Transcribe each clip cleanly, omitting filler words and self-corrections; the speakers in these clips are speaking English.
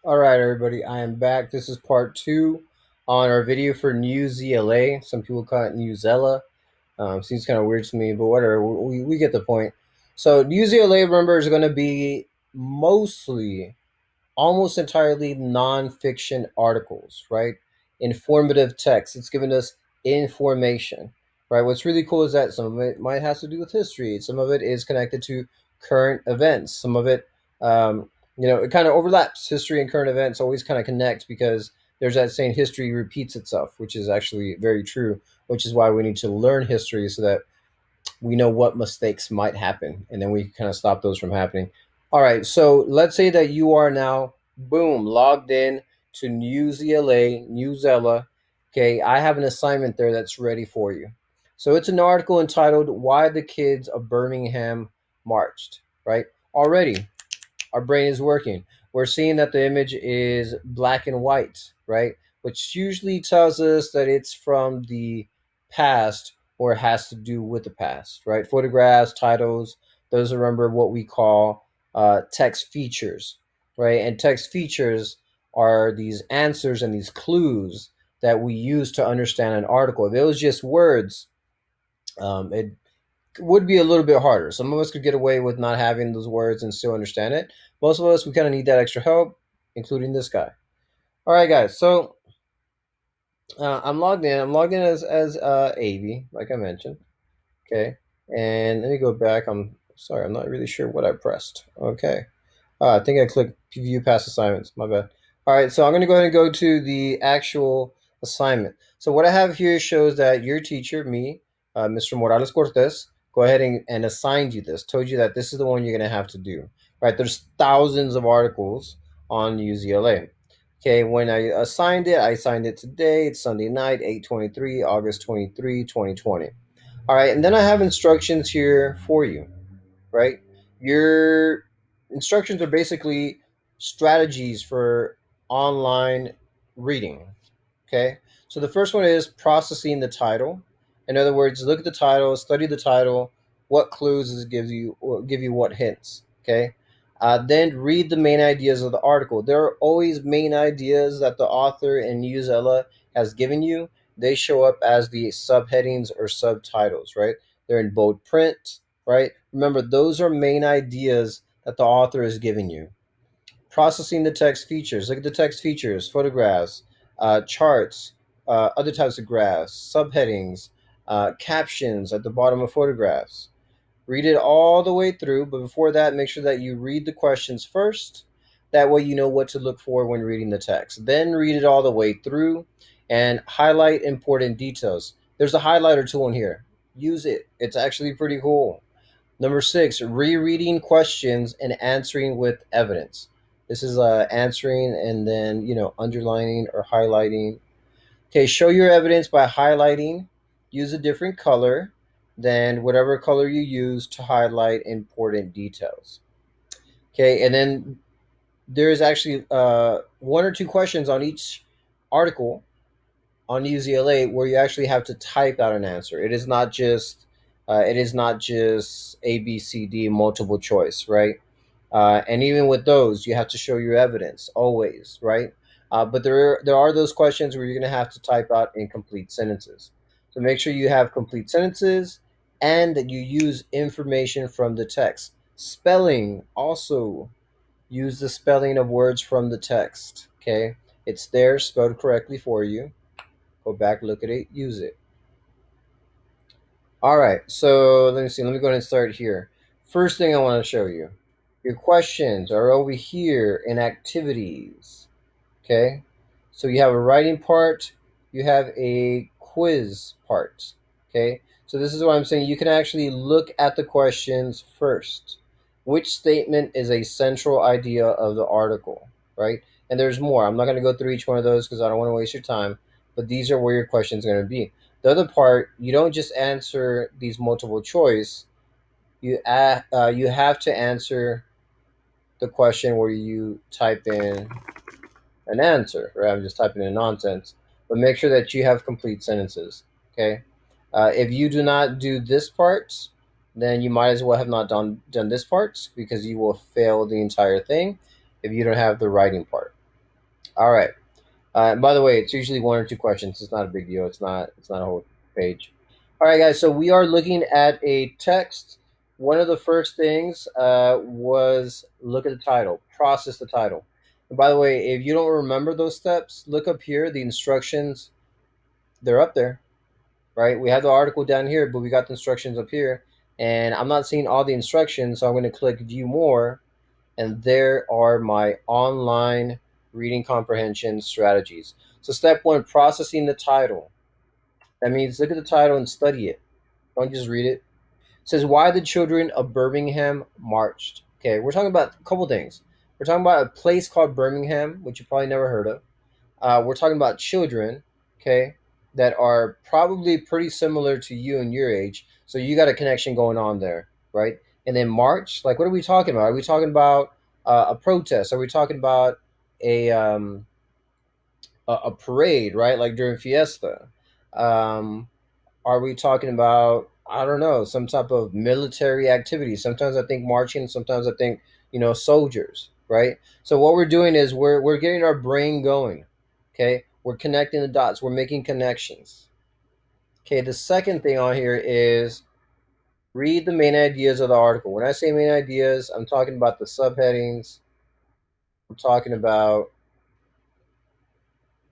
All right, everybody, I am back. This is part two on our video for NewsELA. Some people call it NewsELA. Seems kind of weird to me, but whatever. We get the point. So NewsELA, remember, is going to be mostly almost entirely nonfiction articles, right? Informative text. It's giving us information, right? What's really cool is that some of it might have to do with history. Some of it is connected to current events. Some of it, it kind of overlaps. History and current events always kind of connect because there's that saying history repeats itself, which is actually very true, which is why we need to learn history so that we know what mistakes might happen and then we kind of stop those from happening. All right, so let's say that you are now, boom, logged in to NewsELA. Okay, I have an assignment there that's ready for you. So it's an article entitled Why the Kids of Birmingham Marched, right? Already our brain is working. We're seeing that the image is black and white, right? Which usually tells us that it's from the past or has to do with the past, right? Photographs, titles, those remember what we call text features, right? And text features are these answers and these clues that we use to understand an article. If it was just words, it would be a little bit harder. Some of us could get away with not having those words and still understand it. Most of us, we kind of need that extra help, including this guy. All right, guys. So I'm logged in. I'm logged in as AV, like I mentioned. Okay, and let me go back. I'm sorry. I'm not really sure what I pressed. Okay. I think I clicked view past assignments. My bad. All right, so I'm going to go ahead and go to the actual assignment. So what I have here shows that your teacher, me, Mr. Morales Cortez, go ahead and assigned you this. Told you that this is the one you're going to have to do. Right? There's thousands of articles on UCLA. Okay, when I assigned it today. It's Sunday night, 8/23, August 23, 2020. All right, and then I have instructions here for you, right? Your instructions are basically strategies for online reading. Okay. So the first one is processing the title. In other words, look at the title, study the title, what clues it gives you, or give you what hints. Okay. Then read the main ideas of the article. There are always main ideas that the author in NewsELA has given you. They show up as the subheadings or subtitles, right? They're in bold print, right? Remember, those are main ideas that the author is giving you. Processing the text features. Look at the text features, photographs, charts, other types of graphs, subheadings, captions at the bottom of photographs. Read it all the way through, but before that, make sure that you read the questions first. That way, you know what to look for when reading the text. Then read it all the way through and highlight important details. There's a highlighter tool in here. Use it, it's actually pretty cool. Number six, rereading questions and answering with evidence. This is answering and then underlining or highlighting. Okay, show your evidence by highlighting. Use a different color than whatever color you use to highlight important details. Okay, and then there is actually one or two questions on each article on UCLA where you actually have to type out an answer. It is not just A B C D multiple choice, right? And even with those, you have to show your evidence always, right? But there are those questions where you're going to have to type out incomplete sentences. So make sure you have complete sentences and that you use information from the text. Spelling also, use the spelling of words from the text. Okay, it's there spelled correctly for you. Go back, look at it, use it. All right, so let me see. Let me go ahead and start here. First thing I want to show you, your questions are over here in activities. Okay, so you have a writing part, you have a quiz part. Okay, so this is what I'm saying. You can actually look at the questions first. Which statement is a central idea of the article, right? And there's more. I'm not going to go through each one of those because I don't want to waste your time, but these are where your questions are going to be. The other part, you don't just answer these multiple choice. You have to answer the question where you type in an answer, right? I'm just typing in nonsense, but make sure that you have complete sentences. Okay. If you do not do this part, then you might as well have not done this part because you will fail the entire thing if you don't have the writing part. All right. By the way, it's usually one or two questions. It's not a big deal. It's not a whole page. All right, guys. So we are looking at a text. One of the first things was look at the title, process the title. And by the way, if you don't remember those steps, look up here. The instructions, they're up there, right? We have the article down here, but we got the instructions up here. And I'm not seeing all the instructions, so I'm going to click View More, and there are my online reading comprehension strategies. So step one, processing the title. That means look at the title and study it. Don't just read it. It says why the children of Birmingham marched. Okay, we're talking about a couple things. We're talking about a place called Birmingham, which you probably never heard of. We're talking about children, okay, that are probably pretty similar to you and your age. So you got a connection going on there, right? And then March, like, what are we talking about? Are we talking about a protest? Are we talking about a um, a parade, right? Like during Fiesta? Um, are we talking about, I don't know, some type of military activity? Sometimes I think marching, sometimes I think, soldiers, right? So what we're doing is we're getting our brain going. Okay? We're connecting the dots, we're making connections. Okay, the second thing on here is read the main ideas of the article. When I say main ideas, I'm talking about the subheadings. I'm talking about,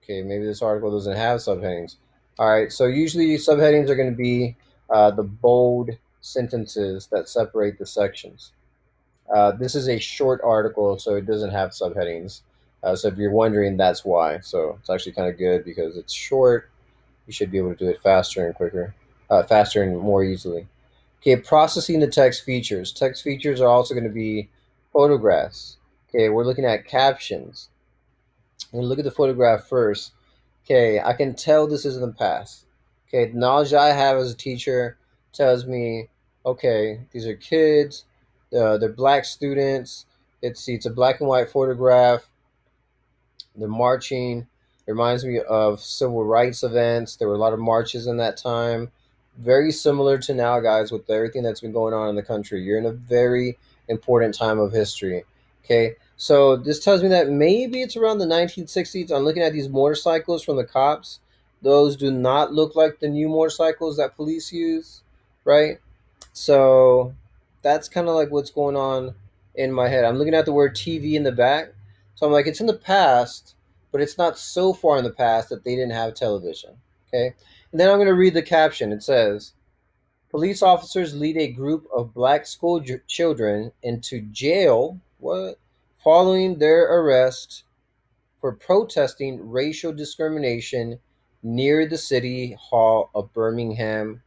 okay, maybe this article doesn't have subheadings. All right, so usually subheadings are going to be the bold sentences that separate the sections. This is a short article, so it doesn't have subheadings. So if you're wondering, that's why. So it's actually kind of good because it's short. You should be able to do it faster and quicker, faster and more easily. Okay, processing the text features. Text features are also going to be photographs. Okay, we're looking at captions. And look at the photograph first. Okay, I can tell this is in the past. Okay, the knowledge I have as a teacher tells me, okay, these are kids, they're black students. It's a black and white photograph. They're marching. It reminds me of civil rights events. There were a lot of marches in that time. Very similar to now, guys, with everything that's been going on in the country. You're in a very important time of history. Okay, so this tells me that maybe it's around the 1960s. I'm looking at these motorcycles from the cops. Those do not look like the new motorcycles that police use, right? So that's kind of like what's going on in my head. I'm looking at the word TV in the back. So I'm like, it's in the past, but it's not so far in the past that they didn't have television. Okay. And then I'm going to read the caption. It says, police officers lead a group of black school children into jail. What? Following their arrest for protesting racial discrimination near the city hall of Birmingham,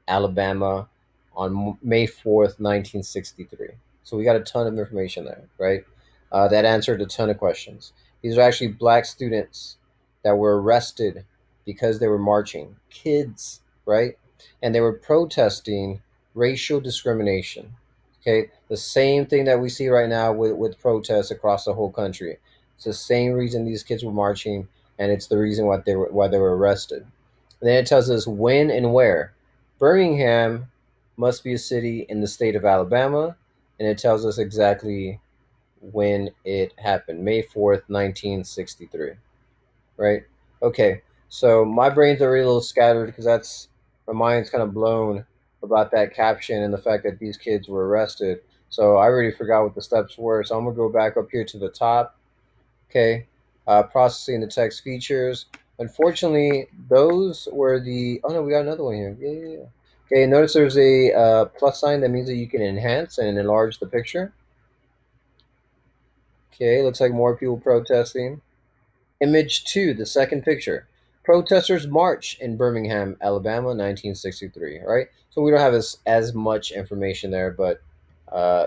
Alabama on May 4th, 1963. So we got a ton of information there, right? That answered a ton of questions. These are actually black students that were arrested because they were marching, kids, right? And they were protesting racial discrimination. Okay, the same thing that we see right now with protests across the whole country. It's the same reason these kids were marching, and it's the reason why they were arrested. And then it tells us when and where. Birmingham must be a city in the state of Alabama, and it tells us exactly when it happened, May 4th, 1963. Right? Okay, so my brain's already a little scattered because my mind's kind of blown about that caption and the fact that these kids were arrested. So I already forgot what the steps were. So I'm going to go back up here to the top. Okay, processing the text features. Unfortunately, those were the. Oh no, we got another one here. Yeah, yeah, yeah. Okay, notice there's a plus sign that means that you can enhance and enlarge the picture. Okay, looks like more people protesting. Image 2, the second picture. Protesters march in Birmingham, Alabama, 1963. Right, so we don't have as much information there, but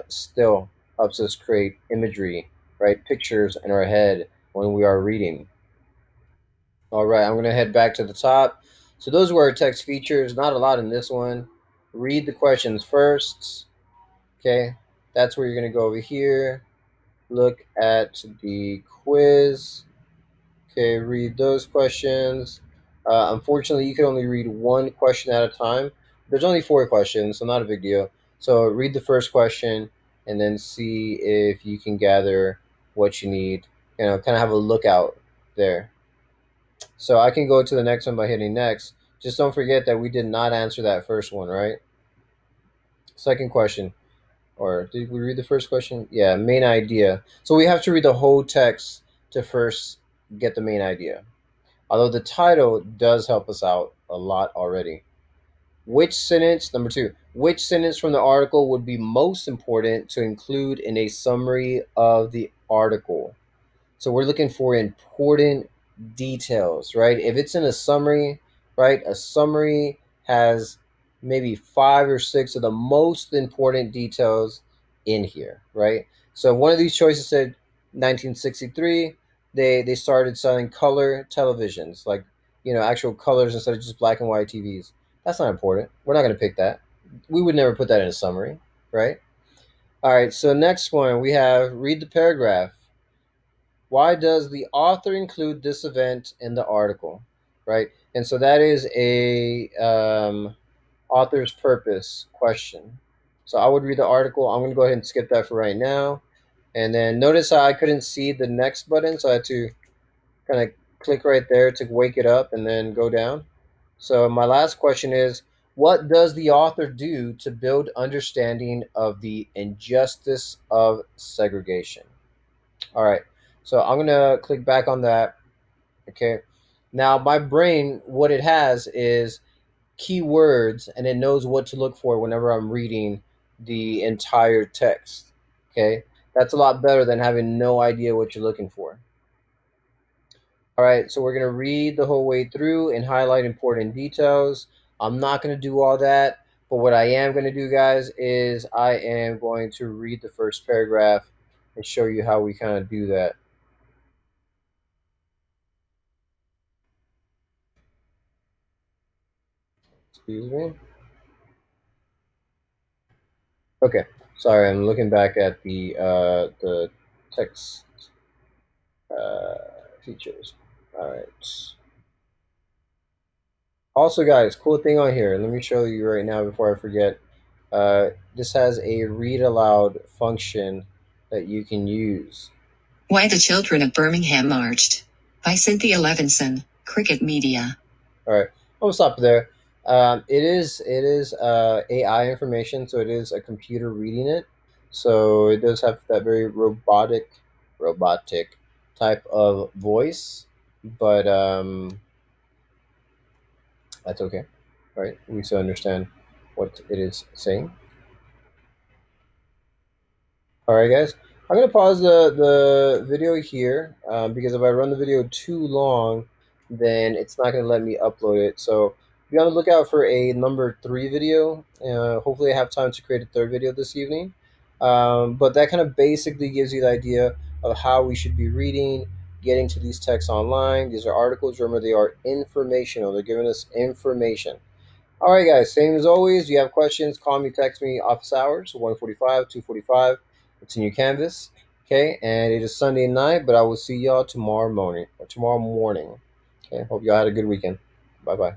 still helps us create imagery, right? Pictures in our head when we are reading. All right, I'm going to head back to the top. So those were our text features. Not a lot in this one. Read the questions first. Okay, that's where you're going to go over here. Look at the quiz. Okay, read those questions. Unfortunately, you can only read one question at a time. There's only four questions, so not a big deal. So read the first question and then see if you can gather what you need. Kind of have a lookout There. So I can go to the next one by hitting next. Just don't forget that we did not answer that first one, right? Second question. Or did we read the first question? Yeah, main idea. So we have to read the whole text to first get the main idea. Although the title does help us out a lot already. Which sentence, number two, which sentence from the article would be most important to include in a summary of the article? So we're looking for important details, right? If it's in a summary, right? A summary has maybe five or six of the most important details in here, right? So if one of these choices said 1963, they started selling color televisions, like actual colors instead of just black and white TVs. That's not important. We're not going to pick that. We would never put that in a summary, right? All right. So next one we have read the paragraph. Why does the author include this event in the article, right? And so that is a author's purpose question. So I would read the article. I'm going to go ahead and skip that for right now. And then notice how I couldn't see the next button, so I had to kind of click right there to wake it up and then go down. So my last question is, what does the author do to build understanding of the injustice of segregation? All right. So I'm gonna click back on that. Okay. Now my brain, what it has is keywords, and it knows what to look for whenever I'm reading the entire text. Okay. That's a lot better than having no idea what you're looking for. All right. So we're gonna read the whole way through and highlight important details. I'm not gonna do all that, but what I am gonna do, guys, is I am going to read the first paragraph and show you how we kind of do that. Excuse me. Okay, sorry, I'm looking back at the text uh, features. All right. Also, guys, cool thing on here. Let me show you right now before I forget. This has a read aloud function that you can use. Why the Children of Birmingham Marched by Cynthia Levinson, Cricket Media. All right, I'll stop there. It is AI information, so it is a computer reading it. So it does have that very robotic type of voice, but that's okay, right? We still understand what it is saying. All right, guys. I'm gonna pause the video here because if I run the video too long, then it's not gonna let me upload it. So be on the lookout for a number 3 video. Hopefully, I have time to create a third video this evening. But that kind of basically gives you the idea of how we should be reading, getting to these texts online. These are articles. Remember, they are informational. They're giving us information. All right, guys. Same as always. If you have questions, call me, text me. Office hours 1:45, 2:45. It's in your canvas. Okay, and it is Sunday night, but I will see y'all tomorrow morning. Okay, hope y'all had a good weekend. Bye bye.